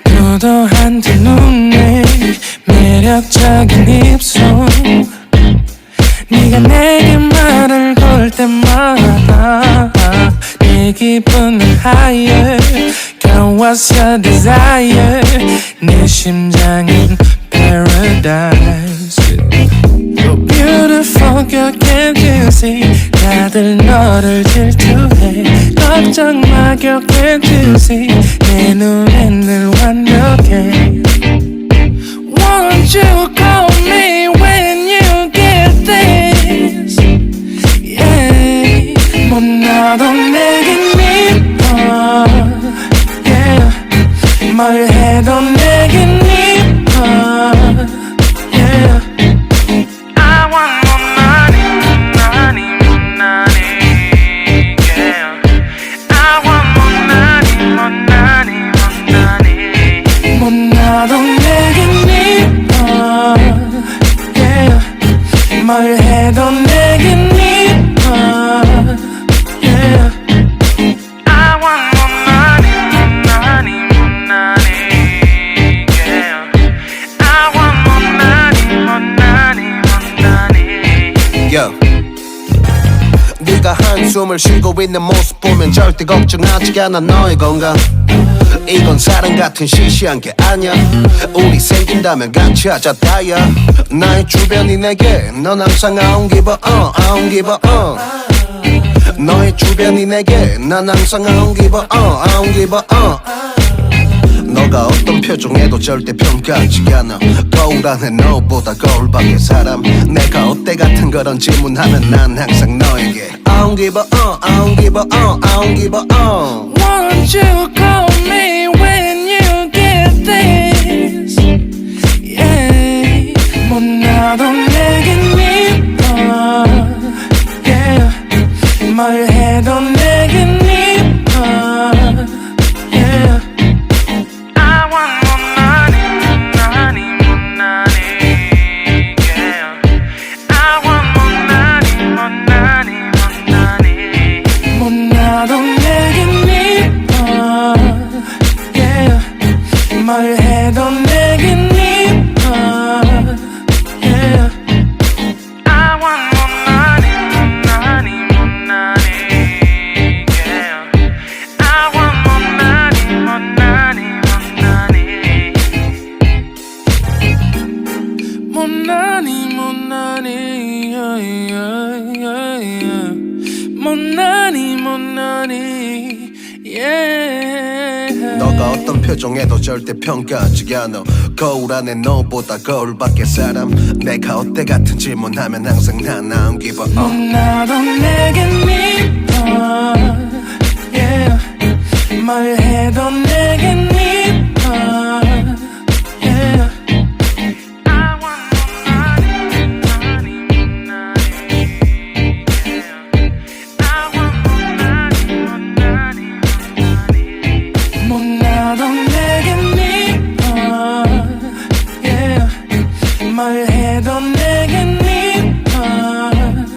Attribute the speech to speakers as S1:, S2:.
S1: 도도한 두 눈에 매력적인 입술 네가 내게 말을 걸 때마다 내 기분은 higher Girl what's your desire 내 심장은 paradise Oh beautiful girl can't you see 다들 너를 질투해 걱정 마 girl can't you see 내 눈엔 늘 완벽해 Won't you call me when you get this Yeah 못나도 내겐 이뻐 Yeah 뭘 해도 내겐 이뻐 Yeah I want more money, money, more money Yeah I want more money, more money, more money 못나도 내겐 이뻐 Yeah 뭘 해도 내겐 이뻐 Yeah I want more money, more money, more money Yeah I want more money, more money, more money
S2: Yo. 네가 한숨을 쉬고 있는 모습 보면 절대 걱정하지 않아 너의 건강 이건 사랑 같은 시시한 게 아니야 우리 생긴다면 같이 하자 다야 나의 주변이 내게 넌 항상 I don't give a I don't give a 너의 주변이 내게 난 항상 I don't give a I don't give a 너가 어떤 표정에도 절대 평가하지 않아 거울 안에 너보다 거울 밖의 사람 내가 어때 같은 그런 질문하면 난 항상 너에게 I don't give a I don't give a I don't give a
S1: Won't you call me when you get this Yeah 못나도 내겐 이뻐 Yeah 뭘 해도 내겐 이뻐 Yeah I want more money, money, more money Yeah I want more money, more money, more money 못나도 내겐 이뻐 Yeah 뭘 해도 내겐 이뻐 Yeah I want more money, more money, more money Yeah I want more money, more money, more money More money, more money yeah, yeah, yeah, yeah. More money, more money Yeah
S2: 너가 어떤 표정에도 절대 평가하지 않아 거울 안에 너보다 거울 밖의 사람 내가 어때 같은 질문하면 항상 난 I don't give a
S1: 못나도 내겐 이뻐 Yeah 뭘